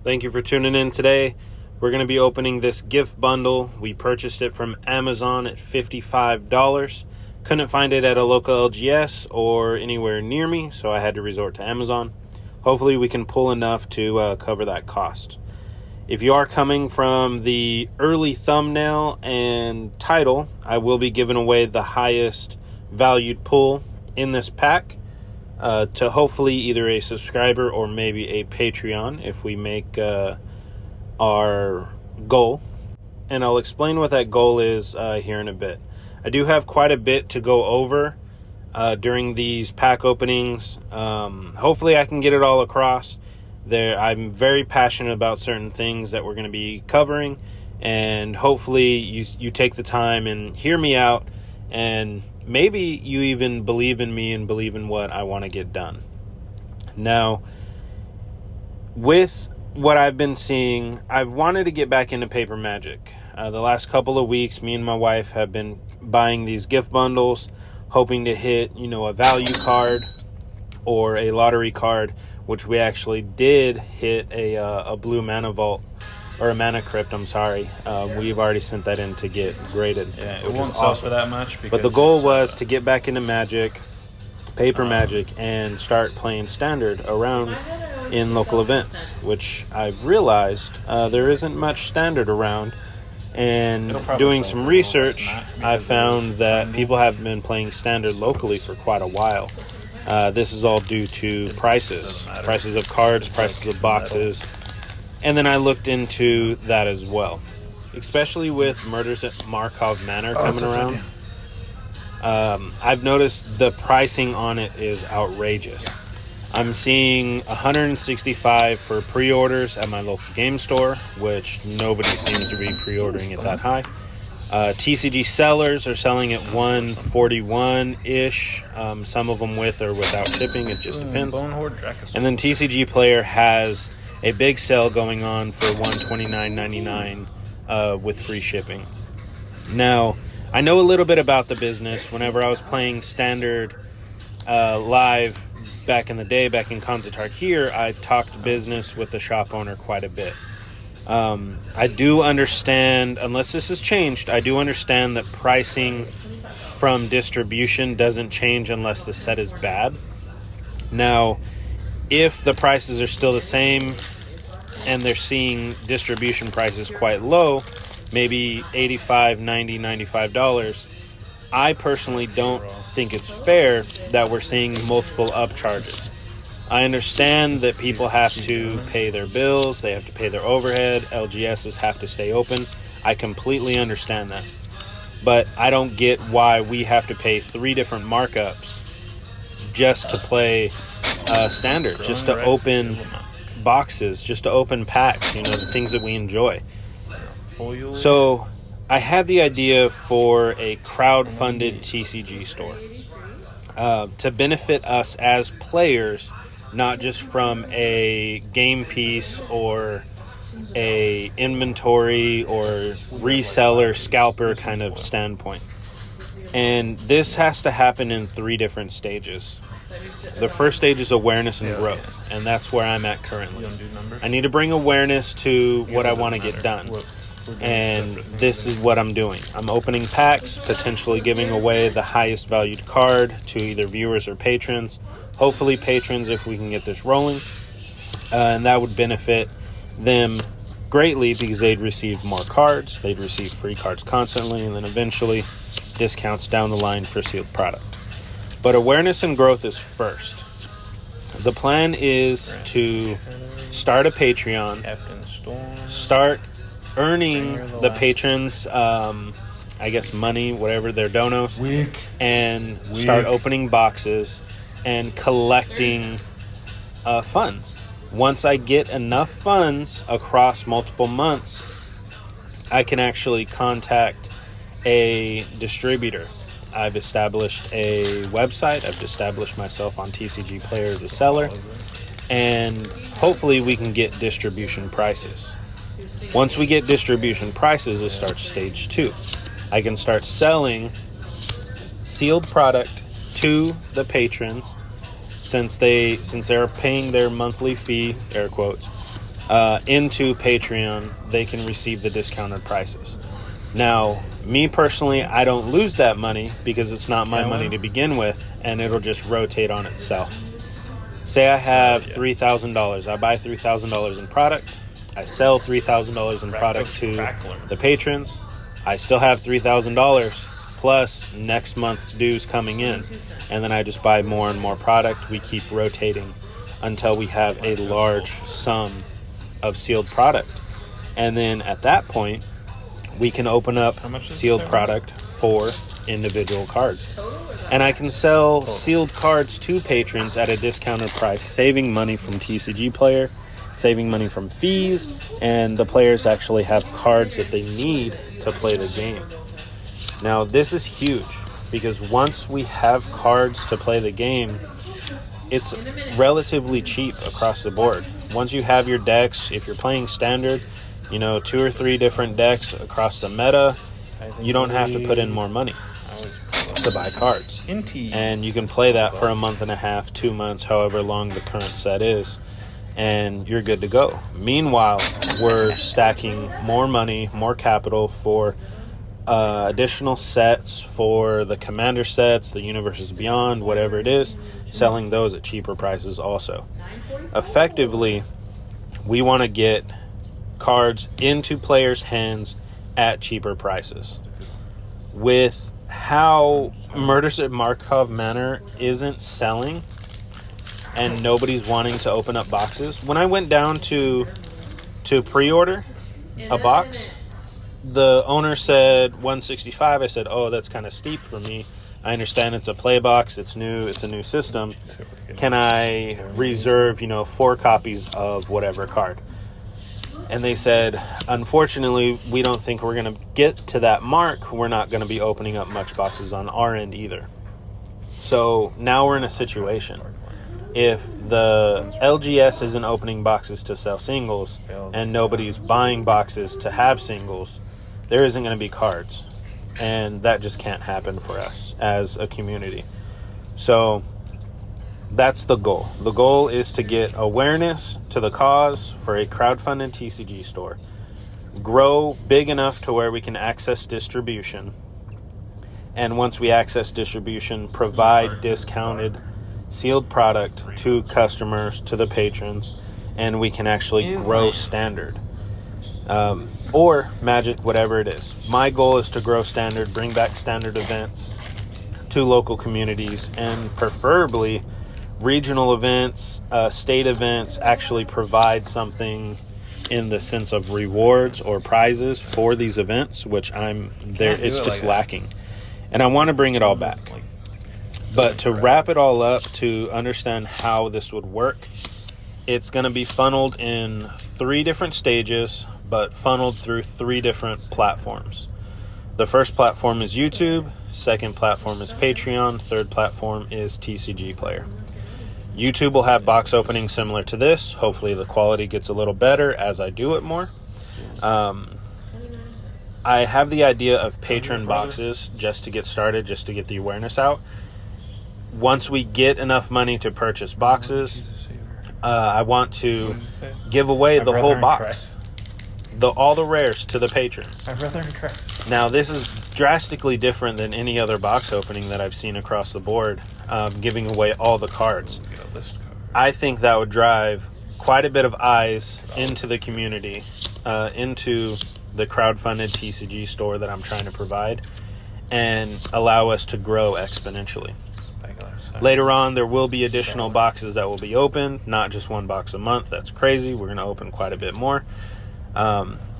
Thank you for tuning in today. We're going to be opening this gift bundle. We purchased it from Amazon at $55. Couldn't find it at a local LGS or anywhere near me, so I had to resort to Amazon. Hopefully we can pull enough to cover that cost. If you are coming from the early thumbnail and title, I will be giving away the highest valued pull in this pack to hopefully either a subscriber or maybe a Patreon if we make our goal. And I'll explain what that goal is here in a bit. I do have quite a bit to go over during these pack openings. Hopefully I can get it all across. I'm very passionate about certain things that we're going to be covering, and hopefully you take the time and hear me out, and maybe you even believe in me and believe in what I want to get done. Now, with what I've been seeing, I've wanted to get back into paper magic. The last couple of weeks, me and my wife have been buying these gift bundles, hoping to hit, a value card or a lottery card, which we actually did hit a blue mana vault, or a mana crypt, I'm sorry. We've already sent that in to get graded. Yeah, it won't sell for that much. But the goal was to get back into Magic, paper Magic, and start playing Standard around in local events, which I've realized there isn't much Standard around. And doing some research, I found that people have been playing Standard locally for quite a while. This is all due to prices of cards, prices of boxes, and then I looked into that as well, especially with Murders at Markov Manor coming around. I've noticed the pricing on it is outrageous. I'm seeing $165 for pre-orders at my local game store, which nobody seems to be pre-ordering it that high. TCG sellers are selling at $141-ish. Some of them with or without shipping. It just depends. And then TCG Player has a big sale going on for $129.99 with free shipping. Now, I know a little bit about the business. Whenever I was playing Standard live back in the day, back in Kanzatar here, I talked business with the shop owner quite a bit. I do understand, unless this has changed, I do understand that pricing from distribution doesn't change unless the set is bad. Now, if the prices are still the same and they're seeing distribution prices quite low, maybe $85, $90, $95, I personally don't think it's fair that we're seeing multiple upcharges. I understand that people have to pay their bills, they have to pay their overhead, LGSs have to stay open. I completely understand that. But I don't get why we have to pay 3 different markups just to play Standard, just to open boxes, just to open packs, the things that we enjoy. So I had the idea for a crowd-funded TCG store to benefit us as players, not just from a game piece or a inventory or reseller, scalper kind of standpoint. And this has to happen in 3 different stages. The first stage is awareness and growth, and that's where I'm at currently. I need to bring awareness to what I want to get done. And this is what I'm doing. I'm opening packs, potentially giving away the highest valued card to either viewers or patrons. Hopefully patrons if we can get this rolling. And that would benefit them greatly because they'd receive more cards, they'd receive free cards constantly, and then eventually discounts down the line for sealed product. But awareness and growth is first. The plan is to start a Patreon, start earning the patrons, money, whatever their donos, and start opening boxes and collecting funds. Once I get enough funds across multiple months, I can actually contact a distributor. I've established a website. I've established myself on TCG Player as a seller, and hopefully we can get distribution prices. Once we get distribution prices, it starts stage 2. I can start selling sealed product to the patrons since they're paying their monthly fee, air quotes, into Patreon, they can receive the discounted prices. Now, me personally, I don't lose that money because it's not my money to begin with, and it'll just rotate on itself. Say I have $3,000. I buy $3,000 in product. I sell $3,000 in product to the patrons. I still have $3,000 plus next month's dues coming in. And then I just buy more and more product. We keep rotating until we have a large sum of sealed product. And then at that point, we can open up sealed product for individual cards. And I can sell sealed cards to patrons at a discounted price, saving money from TCG Player, saving money from fees, and the players actually have cards that they need to play the game. Now, this is huge because once we have cards to play the game, it's relatively cheap across the board. Once you have your decks, if you're playing standard, 2 or 3 different decks across the meta, you don't have to put in more money to buy cards. And you can play that for a month and a half, 2 months, however long the current set is, and you're good to go. Meanwhile, we're stacking more money, more capital for additional sets, for the Commander sets, the Universes Beyond, whatever it is, selling those at cheaper prices also. Effectively, we want to get cards into players' hands at cheaper prices. With how Murders at Markov Manor isn't selling and nobody's wanting to open up boxes, when I went down to pre-order a box, the owner said $165. I said, oh, that's kind of steep for me. I understand it's a play box, it's new, it's a new system. Can I reserve 4 copies of whatever card? And they said, unfortunately, we don't think we're going to get to that mark. We're not going to be opening up much boxes on our end either. So now we're in a situation. If the LGS isn't opening boxes to sell singles and nobody's buying boxes to have singles, there isn't going to be cards. And that just can't happen for us as a community. So that's the goal. The goal is to get awareness to the cause for a crowdfunded TCG store. Grow big enough to where we can access distribution. And once we access distribution, provide discounted sealed product to customers, to the patrons, and we can actually grow standard. Or Magic, whatever it is. My goal is to grow standard, bring back standard events to local communities, and preferably regional events, state events, actually provide something in the sense of rewards or prizes for these events, which it's just lacking. And I want to bring it all back. But to wrap it all up, to understand how this would work, it's going to be funneled in 3 different stages, but funneled through 3 different platforms. The first platform is YouTube, second platform is Patreon, third platform is TCG Player. YouTube will have box openings similar to this. Hopefully the quality gets a little better as I do it more. I have the idea of patron boxes just to get started, just to get the awareness out. Once we get enough money to purchase boxes, I want to give away the whole box. All the rares to the patrons. Now, this is drastically different than any other box opening that I've seen across the board, giving away all the cards. I think that would drive quite a bit of eyes into the community, into the crowdfunded TCG store that I'm trying to provide, and allow us to grow exponentially. Later on, there will be additional boxes that will be opened, not just 1 box a month. That's crazy. We're going to open quite a bit more.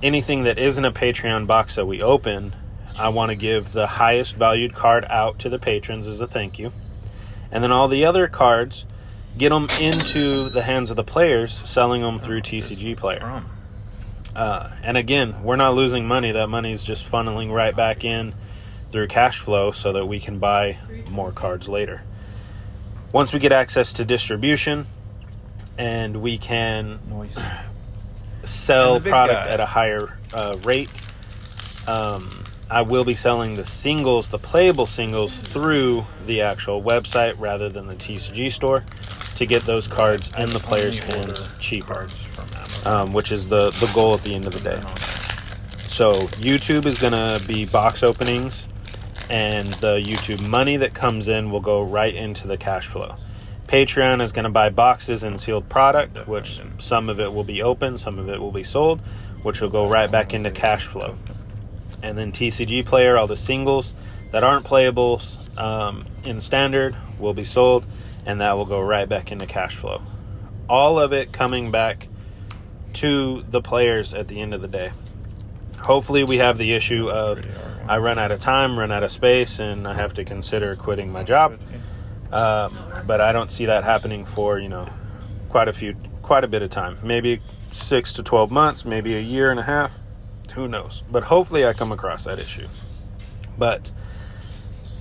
Anything that isn't a Patreon box that we open, I want to give the highest valued card out to the patrons as a thank you. And then all the other cards, get them into the hands of the players, selling them through TCG Player. And again, we're not losing money. That money is just funneling right back in through cash flow so that we can buy more cards later. Once we get access to distribution and we can sell product at a higher rate, I will be selling the singles, the playable singles, through the actual website rather than the TCG store to get those cards in the player's hands cheaper. which is the goal at the end of the day. So YouTube is going to be box openings, and the YouTube money that comes in will go right into the cash flow. Patreon is going to buy boxes and sealed product, which some of it will be open, some of it will be sold, which will go right back into cash flow. And then TCG Player, all the singles that aren't playables in standard will be sold, and that will go right back into cash flow. All of it coming back to the players at the end of the day. Hopefully we have the issue of I run out of time, run out of space, and I have to consider quitting my job. But I don't see that happening for, quite a bit of time. Maybe 6 to 12 months, maybe a year and a half. Who knows? But hopefully I come across that issue. But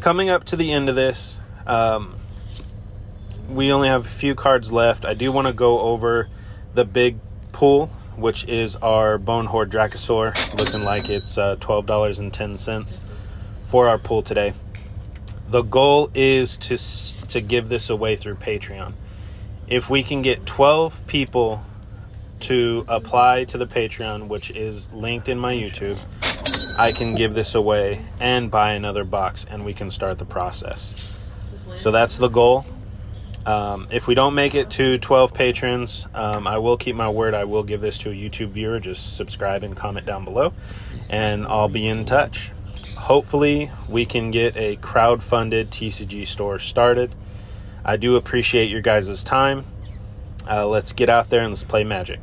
coming up to the end of this, we only have a few cards left. I do want to go over the big pool, which is our Bone Horde Dracosaur, looking like it's $12.10 for our pool today. The goal is to give this away through Patreon. If we can get 12 people to apply to the Patreon, which is linked in my YouTube, I can give this away and buy another box, and we can start the process. So that's the goal. If we don't make it to 12 patrons, I will keep my word. I will give this to a YouTube viewer. Just subscribe and comment down below, and I'll be in touch. Hopefully, we can get a crowd-funded TCG store started. I do appreciate your guys' time. Let's get out there and let's play Magic.